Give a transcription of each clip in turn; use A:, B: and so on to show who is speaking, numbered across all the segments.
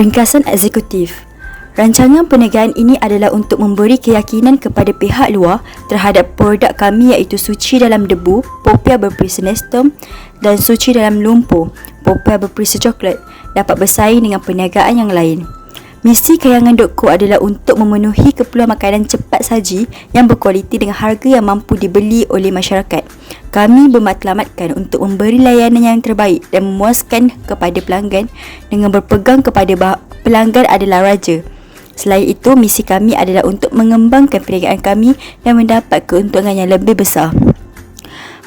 A: Ringkasan eksekutif. Rancangan perniagaan ini adalah untuk memberi keyakinan kepada pihak luar terhadap produk kami iaitu suci dalam debu, popia berperisa nestum dan suci dalam lumpur, popia berperisa coklat dapat bersaing dengan perniagaan yang lain. Misi Kayangan.co adalah untuk memenuhi keperluan makanan cepat saji yang berkualiti dengan harga yang mampu dibeli oleh masyarakat. Kami bermatlamatkan untuk memberi layanan yang terbaik dan memuaskan kepada pelanggan dengan berpegang kepada pelanggan adalah raja. Selain itu, misi kami adalah untuk mengembangkan perniagaan kami dan mendapat keuntungan yang lebih besar.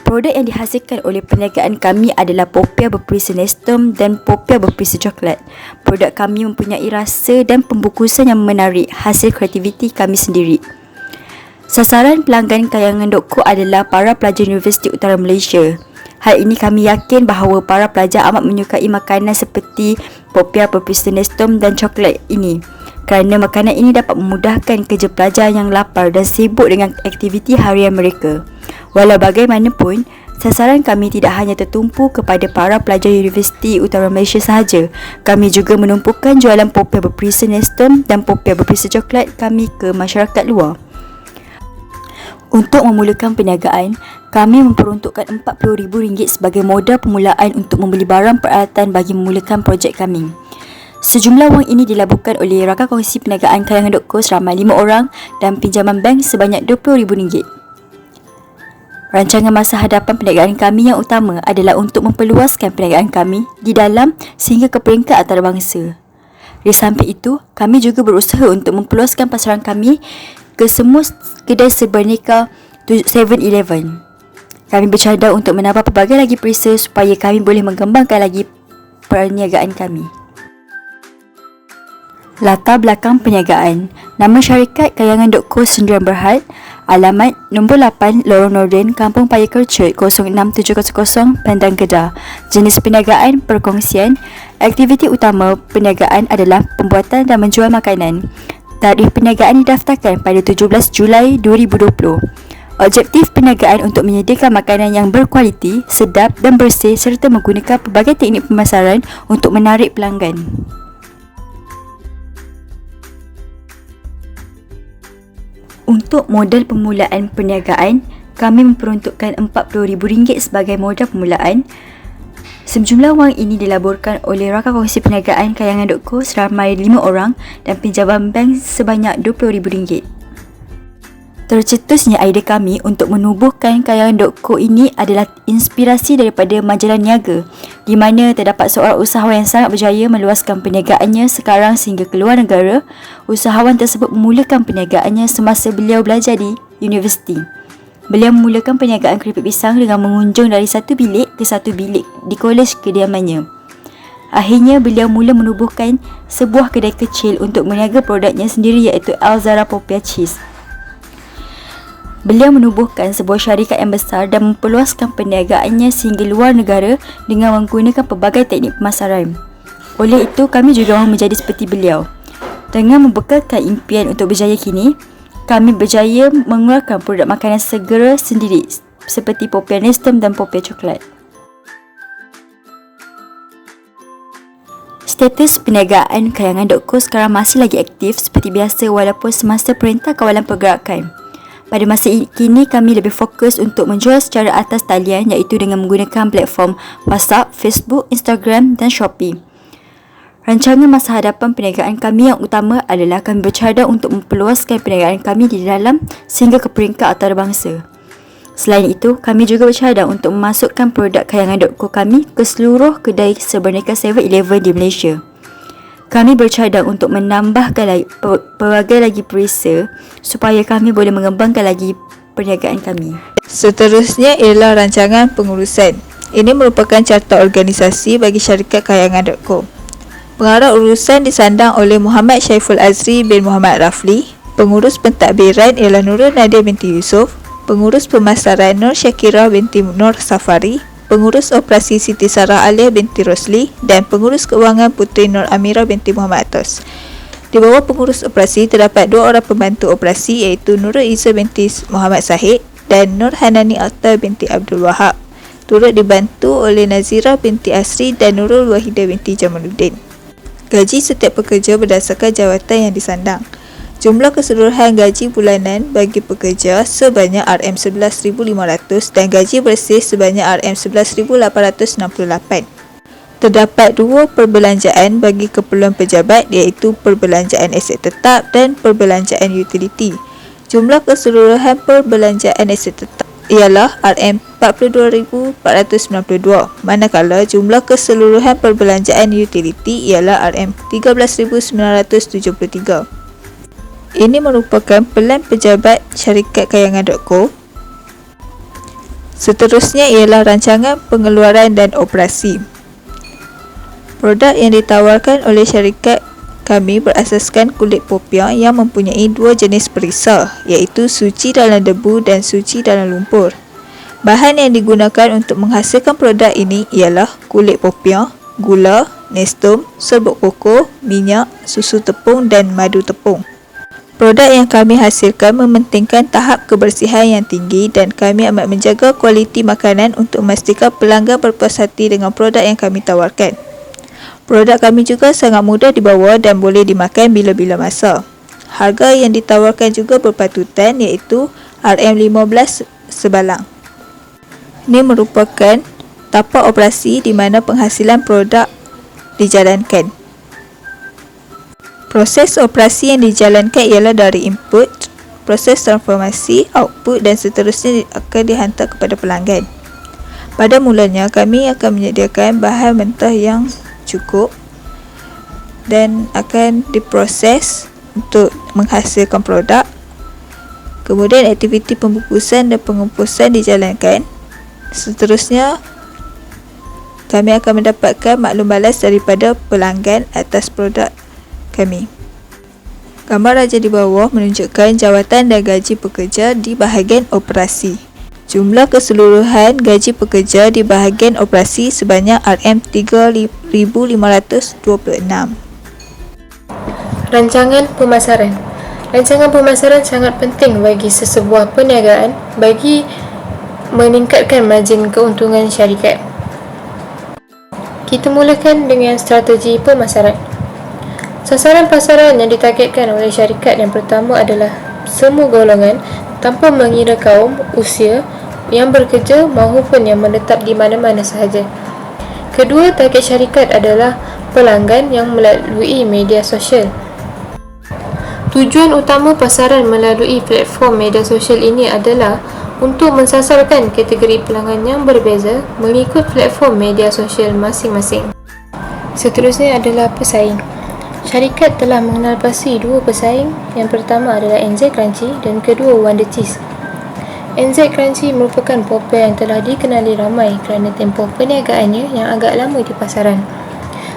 A: Produk yang dihasilkan oleh perniagaan kami adalah popia berperisa nestum dan popia berperisa coklat. Produk kami mempunyai rasa dan pembungkusan yang menarik, hasil kreativiti kami sendiri. Sasaran pelanggan Kayangan.co adalah para pelajar Universiti Utara Malaysia. Hal ini kami yakin bahawa para pelajar amat menyukai makanan seperti popia berperisa nestum dan coklat ini, kerana makanan ini dapat memudahkan kerja pelajar yang lapar dan sibuk dengan aktiviti harian mereka. Walau bagaimanapun, sasaran kami tidak hanya tertumpu kepada para pelajar Universiti Utara Malaysia sahaja. Kami juga menumpukan jualan popia berperisa nestum dan popia berperisa coklat kami ke masyarakat luar. Untuk memulakan perniagaan, kami memperuntukkan RM40,000 sebagai modal permulaan untuk membeli barang peralatan bagi memulakan projek kami. Sejumlah wang ini dilaburkan oleh rakan kongsi perniagaan Kayangan.co seramai 5 orang dan pinjaman bank sebanyak RM20,000. Rancangan masa hadapan perniagaan kami yang utama adalah untuk memperluaskan perniagaan kami di dalam sehingga ke peringkat antarabangsa. Di samping itu, kami juga berusaha untuk memperluaskan pasaran kami ke semua kedai serberneka 7-Eleven. Kami bercadang untuk menambah pelbagai lagi perisa supaya kami boleh mengembangkan lagi perniagaan kami. Latar belakang perniagaan. Nama syarikat Kayangan.co Sendirian Berhad. Alamat nombor 8 Lorong Nordin, Kampung Paya Kercut 06700 Padang Kedah. Jenis perniagaan perkongsian. Aktiviti utama perniagaan adalah pembuatan dan menjual makanan. Tarikh perniagaan didaftarkan pada 17 Julai 2020. Objektif perniagaan untuk menyediakan makanan yang berkualiti, sedap dan bersih serta menggunakan pelbagai teknik pemasaran untuk menarik pelanggan. Untuk modal permulaan perniagaan, kami memperuntukkan RM40,000 sebagai modal permulaan. Sejumlah wang ini dilaburkan oleh rakan kongsi perniagaan Kayangan.co seramai 5 orang dan pinjaman bank sebanyak RM20,000. Tercetusnya idea kami untuk menubuhkan Kayangan.co ini adalah inspirasi daripada majalah Niaga, di mana terdapat seorang usahawan yang sangat berjaya meluaskan perniagaannya sekarang sehingga ke luar negara. Usahawan tersebut memulakan perniagaannya semasa beliau belajar di universiti. Beliau memulakan perniagaan keripik pisang dengan mengunjung dari satu bilik ke satu bilik di kolej kediamannya. Akhirnya beliau mula menubuhkan sebuah kedai kecil untuk meniaga produknya sendiri iaitu Alzara Popia Cheese. Beliau menubuhkan sebuah syarikat yang besar dan memperluaskan perniagaannya sehingga luar negara dengan menggunakan pelbagai teknik pemasaran. Oleh itu, kami juga mahu menjadi seperti beliau. Dengan membekalkan impian untuk berjaya kini, kami berjaya mengeluarkan produk makanan segera sendiri seperti popia nestum dan popia coklat. Status perniagaan Kayangan.co sekarang masih lagi aktif seperti biasa walaupun semasa Perintah Kawalan Pergerakan. Pada masa kini, kami lebih fokus untuk menjual secara atas talian iaitu dengan menggunakan platform WhatsApp, Facebook, Instagram dan Shopee. Rancangan masa hadapan perniagaan kami yang utama adalah kami bercadang untuk memperluaskan perniagaan kami di dalam sehingga ke peringkat antarabangsa. Selain itu, kami juga bercadang untuk memasukkan produk Kayangan.co kami ke seluruh kedai serberneka 7-Eleven di Malaysia. Kami bercadang untuk menambahkan pelbagai lagi perisa supaya kami boleh mengembangkan lagi perniagaan kami.
B: Seterusnya ialah rancangan pengurusan. Ini merupakan carta organisasi bagi syarikat Kayangan.co. Pengarah urusan disandang oleh Muhammad Syaiful Azri bin Muhammad Rafli. Pengurus pentadbiran ialah Nurul Nadia binti Yusof. Pengurus pemasaran Nur Syakira binti Nur Safari. Pengurus operasi Siti Sarah Aliyah binti Rosli dan pengurus keuangan Puteri Nur Amira binti Muhammad Atos. Di bawah pengurus operasi terdapat 2 orang pembantu operasi iaitu Nurul Izzah binti Muhammad Sahid dan Nur Hanani Akhtar binti Abdul Wahab. Turut dibantu oleh Nazira binti Asri dan Nurul Wahidah binti Jamaluddin. Gaji setiap pekerja berdasarkan jawatan yang disandang. Jumlah keseluruhan gaji bulanan bagi pekerja sebanyak RM11,500 dan gaji bersih sebanyak RM11,868. Terdapat dua perbelanjaan bagi keperluan pejabat iaitu perbelanjaan aset tetap dan perbelanjaan utiliti. Jumlah keseluruhan perbelanjaan aset tetap ialah RM42,492 manakala jumlah keseluruhan perbelanjaan utiliti ialah RM13,973. Ini merupakan pelan pejabat syarikat kayangan.co. Seterusnya ialah rancangan pengeluaran dan operasi. Produk yang ditawarkan oleh syarikat kami berasaskan kulit popiah yang mempunyai dua jenis perisa, iaitu suci dalam debu dan suci dalam lumpur. Bahan yang digunakan untuk menghasilkan produk ini ialah kulit popiah, gula, nestum, serbuk koko, minyak, susu tepung dan madu tepung. Produk yang kami hasilkan mementingkan tahap kebersihan yang tinggi dan kami amat menjaga kualiti makanan untuk memastikan pelanggan berpuas hati dengan produk yang kami tawarkan. Produk kami juga sangat mudah dibawa dan boleh dimakan bila-bila masa. Harga yang ditawarkan juga berpatutan iaitu RM15 sebalang. Ini merupakan tapak operasi di mana penghasilan produk dijalankan. Proses operasi yang dijalankan ialah dari input, proses transformasi, output dan seterusnya akan dihantar kepada pelanggan. Pada mulanya, kami akan menyediakan bahan mentah yang cukup dan akan diproses untuk menghasilkan produk. Kemudian aktiviti pembungkusan dan pengumpusan dijalankan. Seterusnya, kami akan mendapatkan maklum balas daripada pelanggan atas produk kami. Gambar raja di bawah menunjukkan jawatan dan gaji pekerja di bahagian operasi. Jumlah keseluruhan gaji pekerja di bahagian operasi sebanyak RM3,526.
C: Rancangan pemasaran. Rancangan pemasaran sangat penting bagi sesebuah perniagaan bagi meningkatkan margin keuntungan syarikat. Kita mulakan dengan strategi pemasaran. Sasaran pasaran yang ditargetkan oleh syarikat yang pertama adalah semua golongan tanpa mengira kaum, usia, yang bekerja maupun yang menetap di mana-mana sahaja. Kedua, target syarikat adalah pelanggan yang melalui media sosial. Tujuan utama pasaran melalui platform media sosial ini adalah untuk mensasarkan kategori pelanggan yang berbeza mengikut platform media sosial masing-masing. Seterusnya adalah pesaing. Syarikat telah mengenal pasti dua pesaing. Yang pertama adalah NZ Crunchy dan kedua Wonder Cheese. NZ Crunchy merupakan popia yang telah dikenali ramai kerana tempoh perniagaannya yang agak lama di pasaran,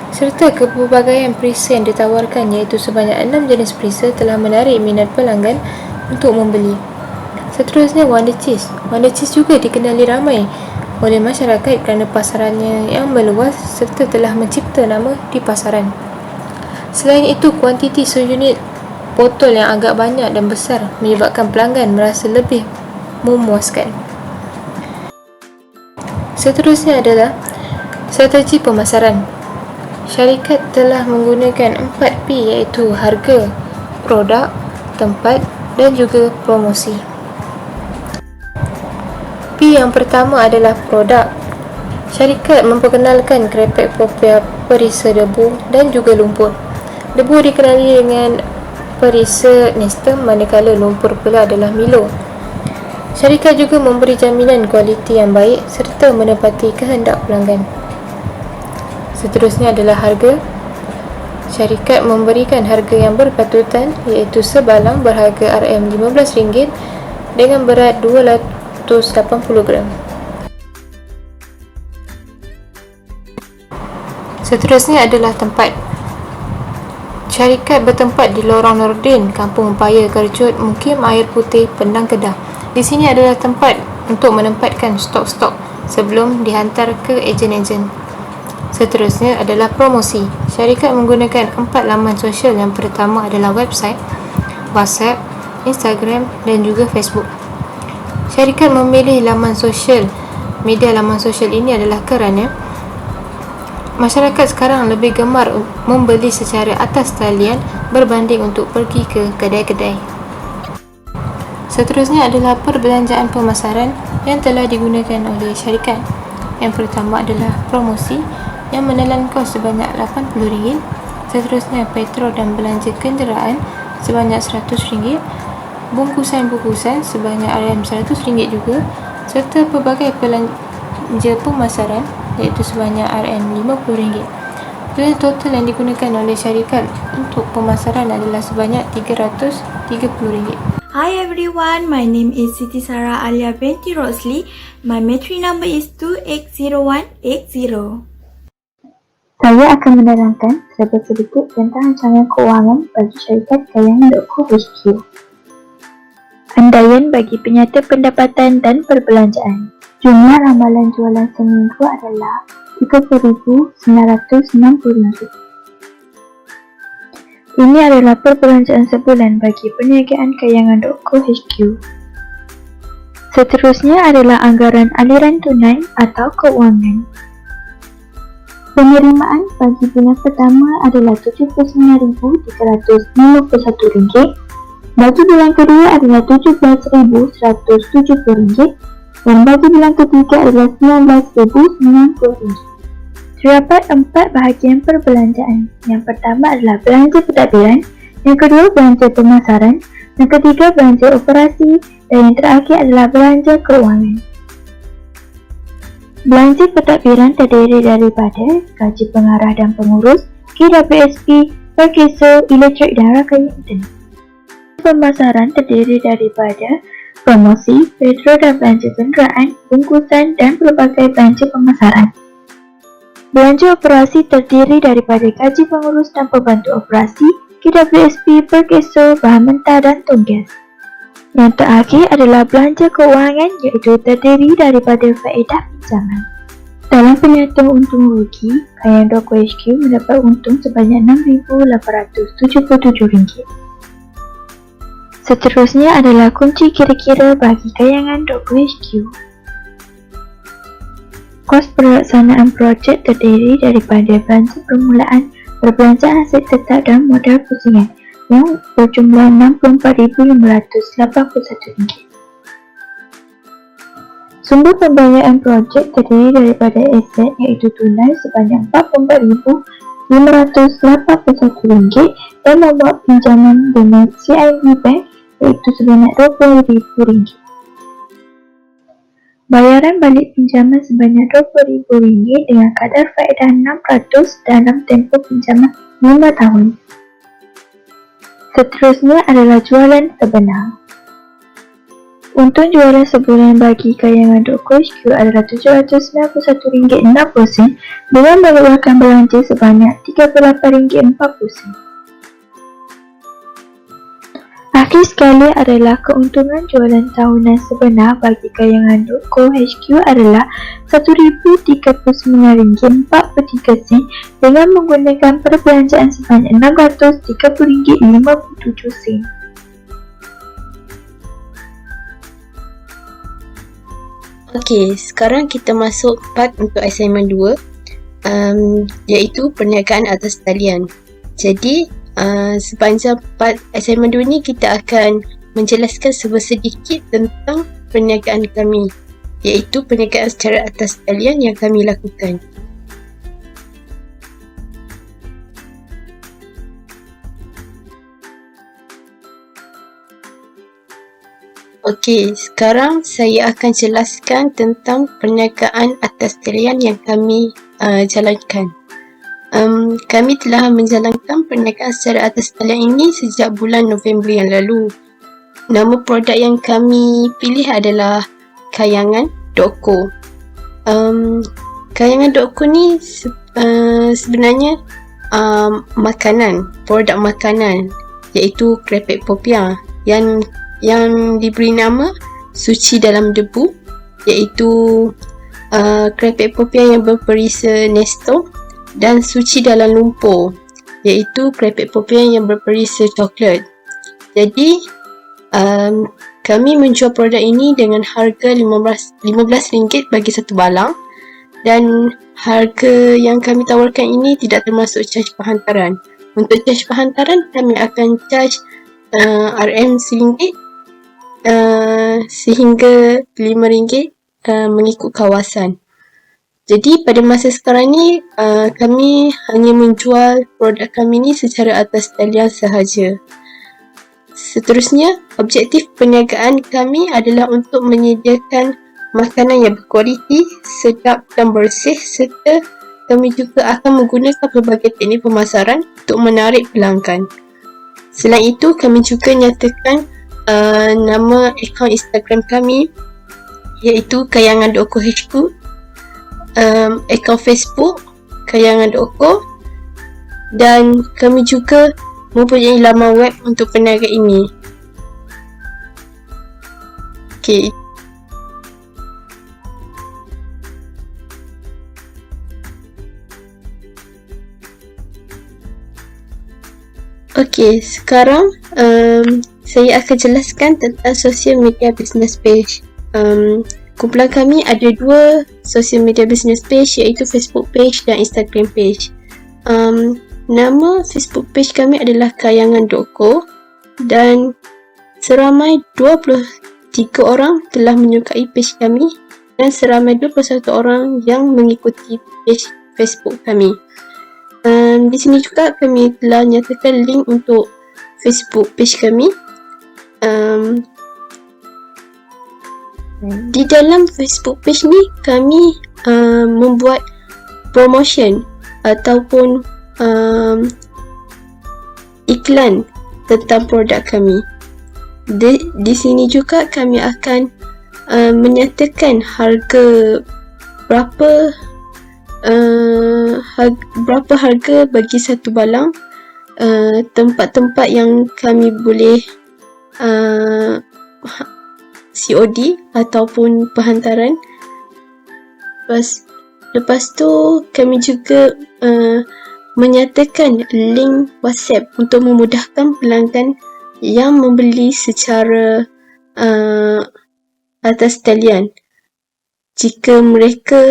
C: serta kepelbagaian perisa yang ditawarkan iaitu sebanyak 6 jenis perisa telah menarik minat pelanggan untuk membeli. Seterusnya Wonder Cheese. Wonder Cheese juga dikenali ramai oleh masyarakat kerana pasarannya yang meluas serta telah mencipta nama di pasaran. Selain itu, kuantiti seunit botol yang agak banyak dan besar menyebabkan pelanggan merasa lebih memuaskan. Seterusnya adalah strategi pemasaran. Syarikat telah menggunakan 4P iaitu harga, produk, tempat dan juga promosi. P yang pertama adalah produk. Syarikat memperkenalkan krepek popia perisa debu dan juga lumpur. Debu dikenali dengan perisa nestum manakala lumpur pula adalah Milo. Syarikat juga memberi jaminan kualiti yang baik serta menepati kehendak pelanggan. Seterusnya adalah harga. Syarikat memberikan harga yang berpatutan iaitu sebalang berharga RM15 dengan berat 280 gram. Seterusnya adalah tempat. Syarikat bertempat di Lorong Nordin, Kampung Paya Kercut, Mukim Air Putih, Pendang, Kedah. Di sini adalah tempat untuk menempatkan stok-stok sebelum dihantar ke ejen-ejen. Seterusnya adalah promosi. Syarikat menggunakan 4 laman sosial. Yang pertama adalah website, WhatsApp, Instagram dan juga Facebook. Syarikat memilih laman sosial. Media laman sosial ini adalah kerana Masyarakat sekarang lebih gemar membeli secara atas talian berbanding untuk pergi ke kedai-kedai. Seterusnya adalah perbelanjaan pemasaran yang telah digunakan oleh syarikat. Yang pertama adalah promosi yang menelan kos sebanyak RM80. Seterusnya petrol dan belanja kenderaan sebanyak RM100, bungkusan-bungkusan sebanyak RM100 juga, serta pelbagai belanja pemasaran iaitu sebanyak RM50. Nilai total yang digunakan oleh syarikat untuk pemasaran adalah sebanyak RM330.
D: Hi everyone, my name is Siti Sarah Alia binti Rosli. My matric number is 280180.
E: Saya akan menerangkan terlebih sedikit tentang rancangan keuangan bagi syarikat kayangan.co.hk. Andaian bagi penyata pendapatan dan perbelanjaan. Jumlah ramalan jualan seminggu adalah RM30,960. Ini adalah perbelanjaan sebulan bagi perniagaan kayangan.co.hk. Seterusnya adalah anggaran aliran tunai atau keuangan. Penerimaan bagi bulan pertama adalah RM79,351. Bagi bulan kedua adalah RM17,170 dan bagi bulan ketiga adalah RM19,090. Terdapat 4 bahagian perbelanjaan. Yang pertama adalah belanja pentadbiran, yang kedua belanja pemasaran, yang ketiga belanja operasi dan yang terakhir adalah belanja keuangan. Belanja pentadbiran terdiri daripada gaji pengarah dan pengurus, KWSP, perkeso, elektrik dan rangkaian internet. Pemasaran terdiri daripada promosi, petrol dan belanja kenderaan, bungkusan dan pelbagai belanja pemasaran. Belanja operasi terdiri daripada gaji pengurus dan pembantu operasi, KWSP, perkeso, bahan mentah dan tonggas. Yang terakhir adalah belanja keuangan iaitu terdiri daripada faedah pinjaman. Dalam penyataan untung rugi, Kayangan.co.hk mendapat untung sebanyak RM6,877. Seterusnya adalah kunci kira-kira bagi Kayangan.co.hk. Kos pelaksanaan projek terdiri daripada belanja permulaan, perbelanjaan aset tetap dan modal pusingan yang berjumlah RM64,581. Sumber pembiayaan projek terdiri daripada aset iaitu tunai sebanyak RM44,581 dan membuat pinjaman dengan CIMB Bank iaitu sebanyak RM20,000. Bayaran balik pinjaman sebanyak RM20,000 dengan kadar faedah 6% dalam tempoh pinjaman 5 tahun. Seterusnya adalah jualan sebenar. Untung jualan sebulan bagi Kayangan.co.hk adalah RM791,60 dengan mengeluarkan belanja sebanyak RM38,40. Akhir sekali adalah keuntungan jualan tahunan sebenar bagi Kayangan.co.hk adalah RM1,039,43 dengan menggunakan perbelanjaan sebanyak RM630,57.
F: Okey, sekarang kita masuk part untuk assignment 2 iaitu perniagaan atas talian. Jadi sepanjang part assignment 2 ni kita akan menjelaskan sedikit tentang perniagaan kami, iaitu perniagaan secara atas talian yang kami lakukan. Okey, sekarang saya akan jelaskan tentang perniagaan atas talian yang kami jalankan. Kami telah menjalankan perniagaan secara atas talian ini sejak bulan November yang lalu. Nama produk yang kami pilih adalah Kayangan.co. Kayangan.co ni sebenarnya makanan, produk makanan iaitu krepek popiah yang diberi nama suci dalam debu, iaitu krepek popiah yang berperisa Nesto, dan suci dalam lumpur, iaitu krepek popiah yang berperisa coklat. Jadi kami menjual produk ini dengan harga RM15 bagi satu balang dan harga yang kami tawarkan ini tidak termasuk caj penghantaran. Untuk caj penghantaran, kami akan caj RM RM sehingga RM5 mengikut kawasan. Jadi pada masa sekarang ni kami hanya menjual produk kami ni secara atas talian sahaja. Seterusnya, objektif perniagaan kami adalah untuk menyediakan makanan yang berkualiti, sedap dan bersih, serta kami juga akan menggunakan pelbagai teknik pemasaran untuk menarik pelanggan. Selain itu, kami juga nyatakan nama akaun Instagram kami iaitu kayangan.co.hk, akaun Facebook kayangan.co, dan kami juga mempunyai laman web untuk perniagaan ini. Okey. Okey, sekarang saya akan jelaskan tentang social media business page. Kumpulan kami ada 2 social media business page, iaitu Facebook page dan Instagram page. Nama Facebook page kami adalah kayangan.co dan seramai 23 orang telah menyukai page kami dan seramai 21 orang yang mengikuti page Facebook kami. Di sini juga kami telah nyatakan link untuk Facebook page kami. Di dalam Facebook page ni kami membuat promotion ataupun iklan tentang produk kami. Di sini juga kami akan menyatakan harga berapa harga bagi satu balang, tempat-tempat yang kami boleh COD ataupun penghantaran. Lepas tu kami juga menyatakan link WhatsApp untuk memudahkan pelanggan yang membeli secara atas talian jika mereka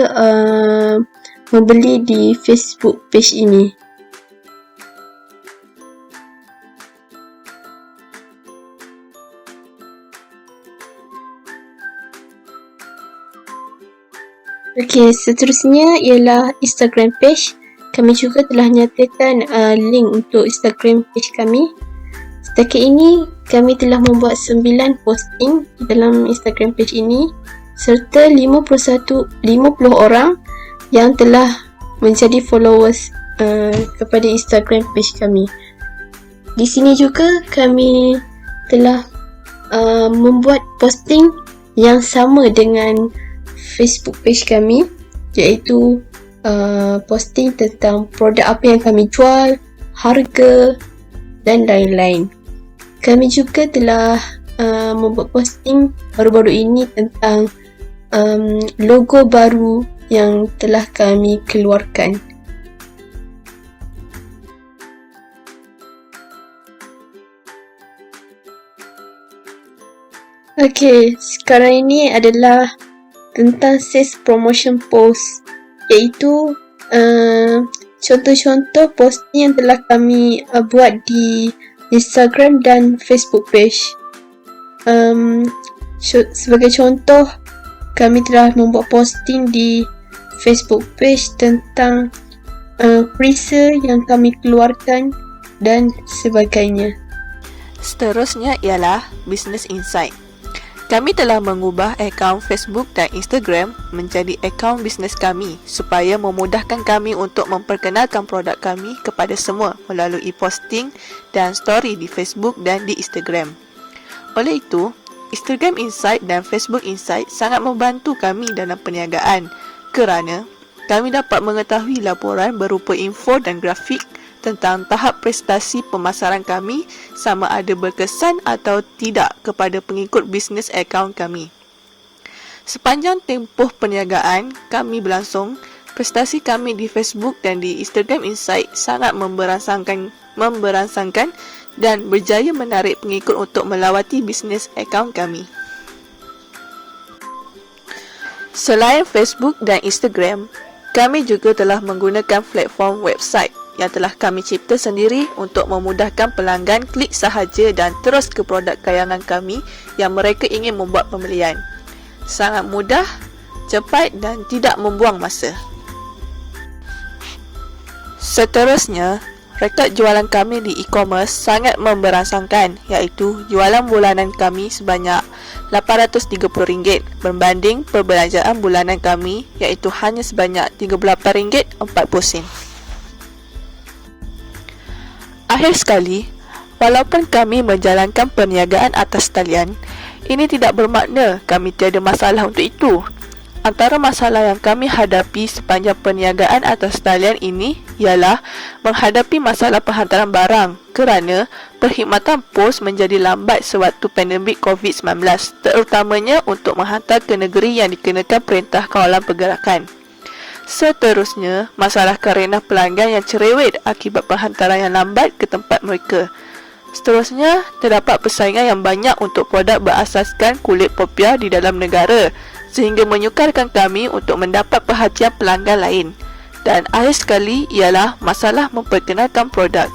F: membeli di Facebook page ini. Okey, seterusnya ialah Instagram page. Kami juga telah nyatakan link untuk Instagram page kami. Setakat ini, kami telah membuat 9 posting di dalam Instagram page ini serta 50 orang yang telah menjadi followers kepada Instagram page kami. Di sini juga kami telah membuat posting yang sama dengan Facebook page kami, iaitu posting tentang produk apa yang kami jual, harga dan lain-lain. Kami juga telah membuat posting baru-baru ini tentang logo baru yang telah kami keluarkan. Okey, sekarang ini adalah tentang sales promotion post, iaitu contoh-contoh posting yang telah kami buat di Instagram dan Facebook page. Sebagai contoh, kami telah membuat posting di Facebook page tentang freezer yang kami keluarkan dan sebagainya.
B: Seterusnya ialah Business Insight. Kami telah mengubah akaun Facebook dan Instagram menjadi akaun bisnes kami supaya memudahkan kami untuk memperkenalkan produk kami kepada semua melalui posting dan story di Facebook dan di Instagram. Oleh itu, Instagram Insight dan Facebook Insight sangat membantu kami dalam perniagaan kerana kami dapat mengetahui laporan berupa info dan grafik tentang tahap prestasi pemasaran kami sama ada berkesan atau tidak kepada pengikut bisnes akaun kami. Sepanjang tempoh perniagaan kami berlangsung, prestasi kami di Facebook dan di Instagram Insight sangat memberangsangkan dan berjaya menarik pengikut untuk melawati bisnes akaun kami. Selain Facebook dan Instagram, Kami juga telah menggunakan platform website yang telah kami cipta sendiri untuk memudahkan pelanggan klik sahaja dan terus ke produk kayangan kami yang mereka ingin membuat pembelian. Sangat mudah, cepat dan tidak membuang masa. Seterusnya, rekod jualan kami di e-commerce sangat memberangsangkan, iaitu jualan bulanan kami sebanyak RM830 berbanding perbelanjaan bulanan kami iaitu hanya sebanyak RM38.40. Akhir sekali, walaupun kami menjalankan perniagaan atas talian, ini tidak bermakna kami tiada masalah untuk itu. Antara masalah yang kami hadapi sepanjang perniagaan atas talian ini ialah menghadapi masalah penghantaran barang kerana perkhidmatan pos menjadi lambat sewaktu pandemik COVID-19, terutamanya untuk menghantar ke negeri yang dikenakan Perintah Kawalan Pergerakan. Seterusnya, masalah kerenah pelanggan yang cerewet akibat penghantaran yang lambat ke tempat mereka. Seterusnya, terdapat persaingan yang banyak untuk produk berasaskan kulit popia di dalam negara sehingga menyukarkan kami untuk mendapat perhatian pelanggan lain. Dan akhir sekali ialah masalah memperkenalkan produk.